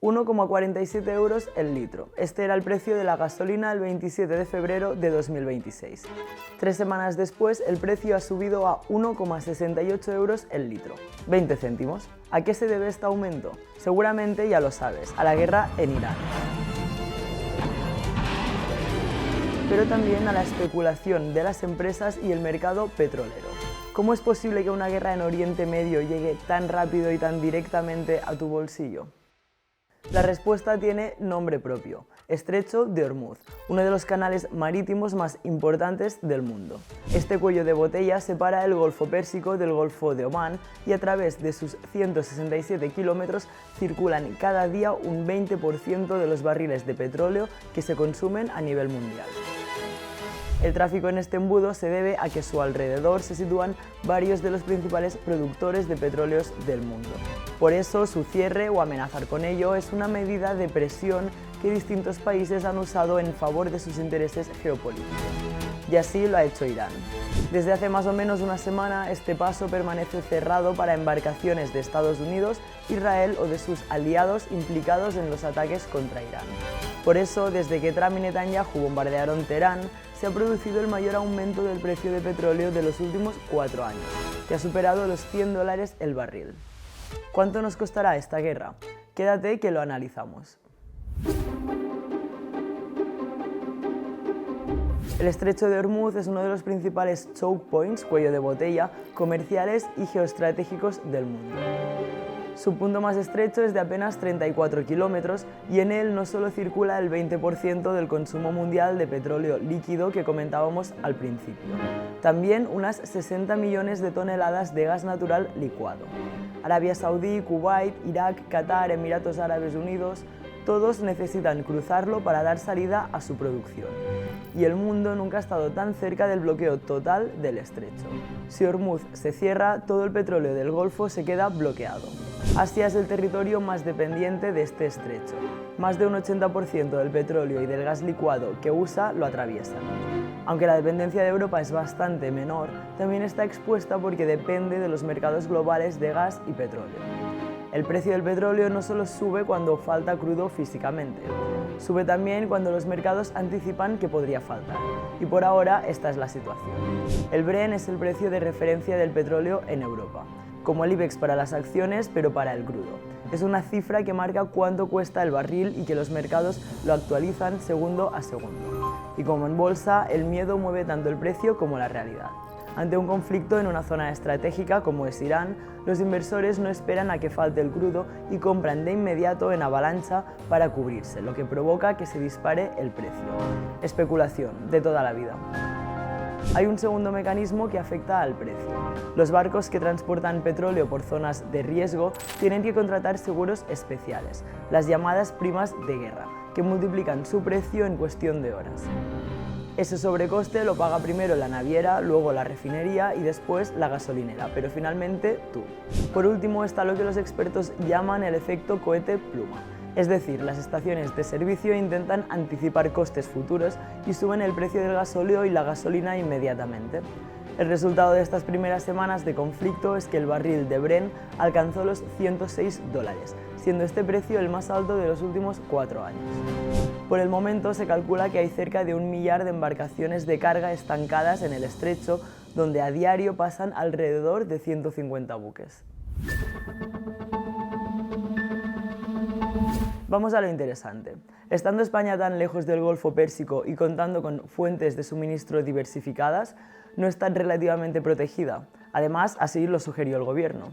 1,47 € el litro. Este era el precio de la gasolina el 27 de febrero de 2026. 3 semanas después, el precio ha subido a 1,68 € el litro, 20 céntimos. ¿A qué se debe este aumento? Seguramente ya lo sabes, a la guerra en Irán. Pero también a la especulación de las empresas y el mercado petrolero. ¿Cómo es posible que una guerra en Oriente Medio llegue tan rápido y tan directamente a tu bolsillo? La respuesta tiene nombre propio: Estrecho de Ormuz, uno de los canales marítimos más importantes del mundo. Este cuello de botella separa el Golfo Pérsico del Golfo de Omán y a través de sus 167 kilómetros circulan cada día un 20% de los barriles de petróleo que se consumen a nivel mundial. El tráfico en este embudo se debe a que a su alrededor se sitúan varios de los principales productores de petróleos del mundo. Por eso, su cierre o amenazar con ello es una medida de presión que distintos países han usado en favor de sus intereses geopolíticos. Y así lo ha hecho Irán. Desde hace más o menos una semana, este paso permanece cerrado para embarcaciones de Estados Unidos, Israel o de sus aliados implicados en los ataques contra Irán. Por eso, desde que Trump y Netanyahu bombardearon Teherán, se ha producido el mayor aumento del precio de petróleo de los últimos 4 años, que ha superado los $100 el barril. ¿Cuánto nos costará esta guerra? Quédate que lo analizamos. El Estrecho de Ormuz es uno de los principales choke points, cuello de botella, comerciales y geoestratégicos del mundo. Su punto más estrecho es de apenas 34 kilómetros y en él no solo circula el 20% del consumo mundial de petróleo líquido que comentábamos al principio, también unas 60 millones de toneladas de gas natural licuado. Arabia Saudí, Kuwait, Irak, Qatar, Emiratos Árabes Unidos, todos necesitan cruzarlo para dar salida a su producción. Y el mundo nunca ha estado tan cerca del bloqueo total del estrecho. Si Ormuz se cierra, todo el petróleo del Golfo se queda bloqueado. Asia es el territorio más dependiente de este estrecho. Más de un 80% del petróleo y del gas licuado que usa lo atraviesan. Aunque la dependencia de Europa es bastante menor, también está expuesta porque depende de los mercados globales de gas y petróleo. El precio del petróleo no solo sube cuando falta crudo físicamente, sube también cuando los mercados anticipan que podría faltar. Y por ahora esta es la situación. El Brent es el precio de referencia del petróleo en Europa, como el IBEX para las acciones, pero para el crudo. Es una cifra que marca cuánto cuesta el barril y que los mercados lo actualizan segundo a segundo. Y como en bolsa, el miedo mueve tanto el precio como la realidad. Ante un conflicto en una zona estratégica como es Irán, los inversores no esperan a que falte el crudo y compran de inmediato en avalancha para cubrirse, lo que provoca que se dispare el precio. Especulación de toda la vida. Hay un segundo mecanismo que afecta al precio. Los barcos que transportan petróleo por zonas de riesgo tienen que contratar seguros especiales, las llamadas primas de guerra, que multiplican su precio en cuestión de horas. Ese sobrecoste lo paga primero la naviera, luego la refinería y después la gasolinera, pero finalmente tú. Por último está lo que los expertos llaman el efecto cohete pluma. Es decir, las estaciones de servicio intentan anticipar costes futuros y suben el precio del gasóleo y la gasolina inmediatamente. El resultado de estas primeras semanas de conflicto es que el barril de Brent alcanzó los $106, siendo este precio el más alto de los últimos 4 años. Por el momento se calcula que hay cerca de 1 millar de embarcaciones de carga estancadas en el estrecho, donde a diario pasan alrededor de 150 buques. Vamos a lo interesante. Estando España tan lejos del Golfo Pérsico y contando con fuentes de suministro diversificadas, no está relativamente protegida. Además, así lo sugirió el gobierno.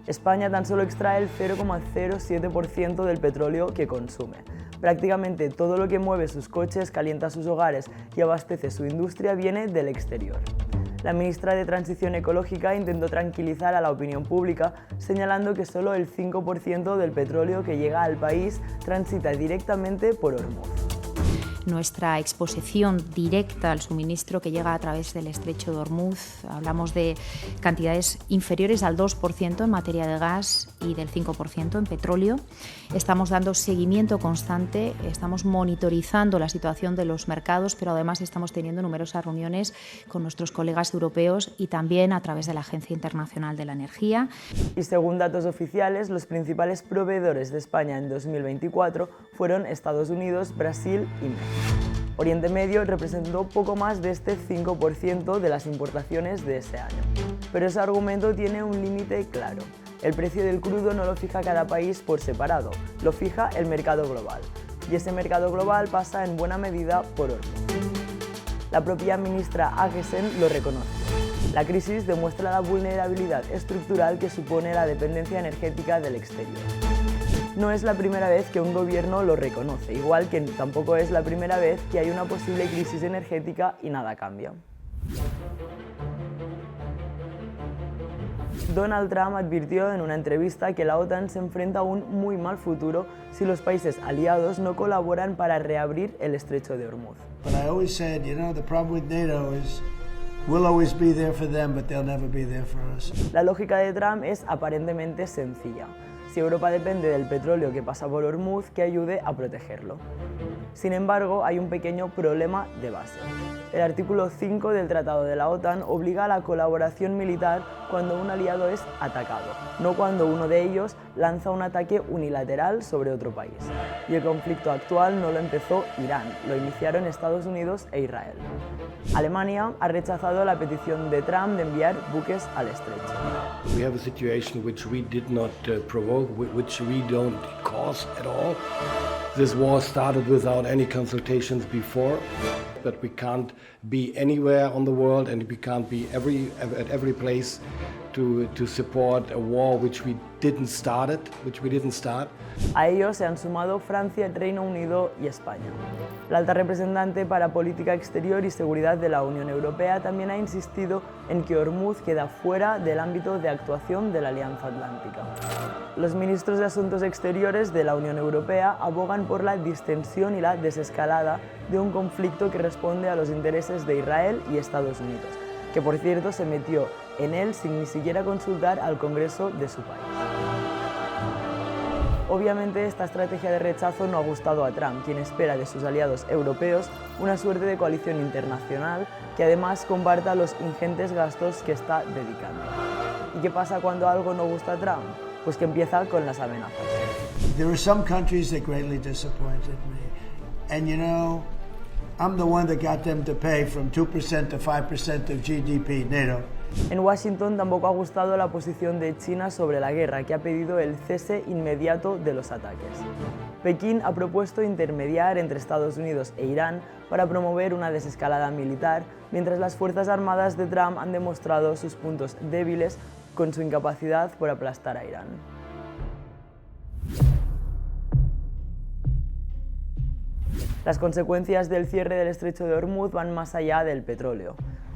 España tan solo extrae el 0,07% del petróleo que consume. Prácticamente todo lo que mueve sus coches, calienta sus hogares y abastece su industria viene del exterior. La ministra de Transición Ecológica intentó tranquilizar a la opinión pública, señalando que solo el 5% del petróleo que llega al país transita directamente por Ormuz. nuestra exposición directa al suministro que llega a través del estrecho de Ormuz. Hablamos de cantidades inferiores al 2% en materia de gas y del 5% en petróleo. Estamos dando seguimiento constante, estamos monitorizando la situación de los mercados, pero además estamos teniendo numerosas reuniones con nuestros colegas europeos y también a través de la Agencia Internacional de la Energía. Y según datos oficiales, los principales proveedores de España en 2024 fueron Estados Unidos, Brasil y México. Oriente Medio representó poco más de este 5% de las importaciones de ese año. Pero ese argumento tiene un límite claro. El precio del crudo no lo fija cada país por separado, lo fija el mercado global. Y ese mercado global pasa en buena medida por Ormuz. La propia ministra Agessen lo reconoce. La crisis demuestra la vulnerabilidad estructural que supone la dependencia energética del exterior. No es la primera vez que un gobierno lo reconoce, igual que tampoco es la primera vez que hay una posible crisis energética y nada cambia. Donald Trump advirtió en una entrevista que la OTAN se enfrenta a un muy mal futuro si los países aliados no colaboran para reabrir el estrecho de Ormuz. But I always said, you know, the problem with NATO is we'll always be there for them, but they'll never be there for us. La lógica de Trump es aparentemente sencilla. Si Europa depende del petróleo que pasa por Ormuz, que ayude a protegerlo. Sin embargo, hay un pequeño problema de base. El artículo 5 del Tratado de la OTAN obliga a la colaboración militar cuando un aliado es atacado, no cuando uno de ellos lanza un ataque unilateral sobre otro país. Y el conflicto actual no lo empezó Irán, lo iniciaron Estados Unidos e Israel. Alemania ha rechazado la petición de Trump de enviar buques al estrecho. We have a situation which we did not provoke, which we don't cause at all. This war started without any consultations before, but we can't be anywhere on the world and we can't be at every place to support a war which we didn't start. A ellos se han sumado Francia, el Reino Unido y España. La alta representante para Política Exterior y Seguridad de la Unión Europea también ha insistido en que Ormuz queda fuera del ámbito de actuación de la Alianza Atlántica. Los ministros de Asuntos Exteriores de la Unión Europea abogan por la distensión y la desescalada de un conflicto que responde a los intereses de Israel y Estados Unidos, que por cierto se metió en él sin ni siquiera consultar al Congreso de su país. Obviamente esta estrategia de rechazo no ha gustado a Trump, quien espera de sus aliados europeos una suerte de coalición internacional que además comparta los ingentes gastos que está dedicando. ¿Y qué pasa cuando algo no gusta a Trump? Pues que empieza con las amenazas. There are some countries that greatly disappointed me. And you know, I'm the one that got them to pay from 2% to 5% of GDP, NATO. En Washington tampoco ha gustado la posición de China sobre la guerra, que ha pedido el cese inmediato de los ataques. Pekín ha propuesto intermediar entre Estados Unidos e Irán para promover una desescalada militar, mientras las Fuerzas Armadas de Trump han demostrado sus puntos débiles con su incapacidad por aplastar a Irán. Las consecuencias del cierre del estrecho de Ormuz van más allá del petróleo.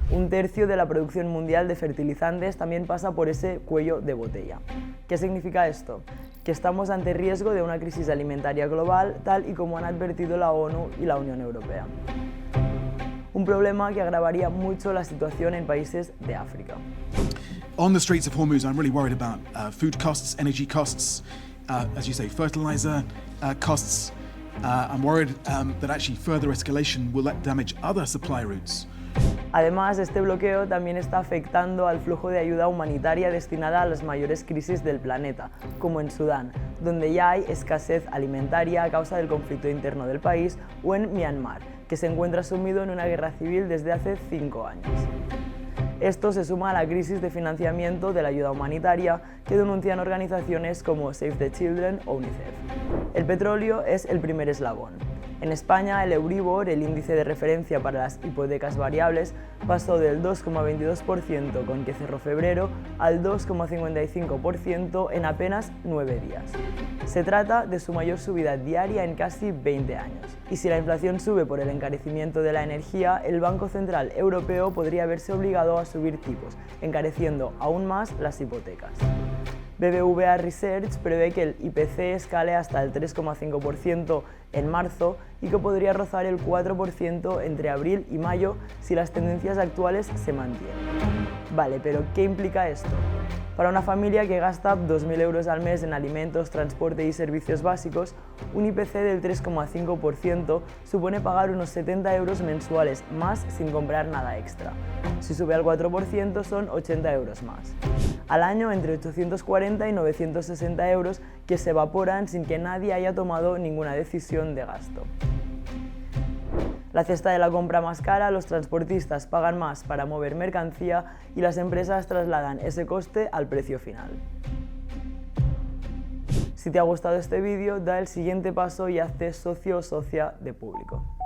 Un tercio de la producción mundial de fertilizantes también pasa por ese cuello de botella. ¿Qué significa esto? Que estamos ante riesgo de una crisis alimentaria global, tal y como han advertido la ONU y la Unión Europea. Un problema que agravaría mucho la situación en países de África. On the Straits of Hormuz, I'm really worried about food costs, energy costs, as you say, fertilizer costs. I'm worried that actually further escalation will damage other supply routes. Además, este bloqueo también está afectando al flujo de ayuda humanitaria destinada a las mayores crisis del planeta, como en Sudán, donde ya hay escasez alimentaria a causa del conflicto interno del país, o en Myanmar, que se encuentra sumido en una guerra civil desde hace 5 años. Esto se suma a la crisis de financiamiento de la ayuda humanitaria que denuncian organizaciones como Save the Children o UNICEF. El petróleo es el primer eslabón. En España, el Euribor, el índice de referencia para las hipotecas variables, pasó del 2,22% con que cerró febrero al 2,55% en apenas 9 días. Se trata de su mayor subida diaria en casi 20 años. Y si la inflación sube por el encarecimiento de la energía, el Banco Central Europeo podría verse obligado a subir tipos, encareciendo aún más las hipotecas. BBVA Research prevé que el IPC escale hasta el 3,5% en marzo y que podría rozar el 4% entre abril y mayo si las tendencias actuales se mantienen. Vale, pero ¿qué implica esto? Para una familia que gasta 2.000 euros al mes en alimentos, transporte y servicios básicos, un IPC del 3,5% supone pagar unos 70 euros mensuales más sin comprar nada extra. Si sube al 4% son 80 euros más. Al año entre 840 y 960 euros que se evaporan sin que nadie haya tomado ninguna decisión de gasto. La cesta de la compra más cara, los transportistas pagan más para mover mercancía y las empresas trasladan ese coste al precio final. Si te ha gustado este vídeo, da el siguiente paso y hazte socio o socia de Público.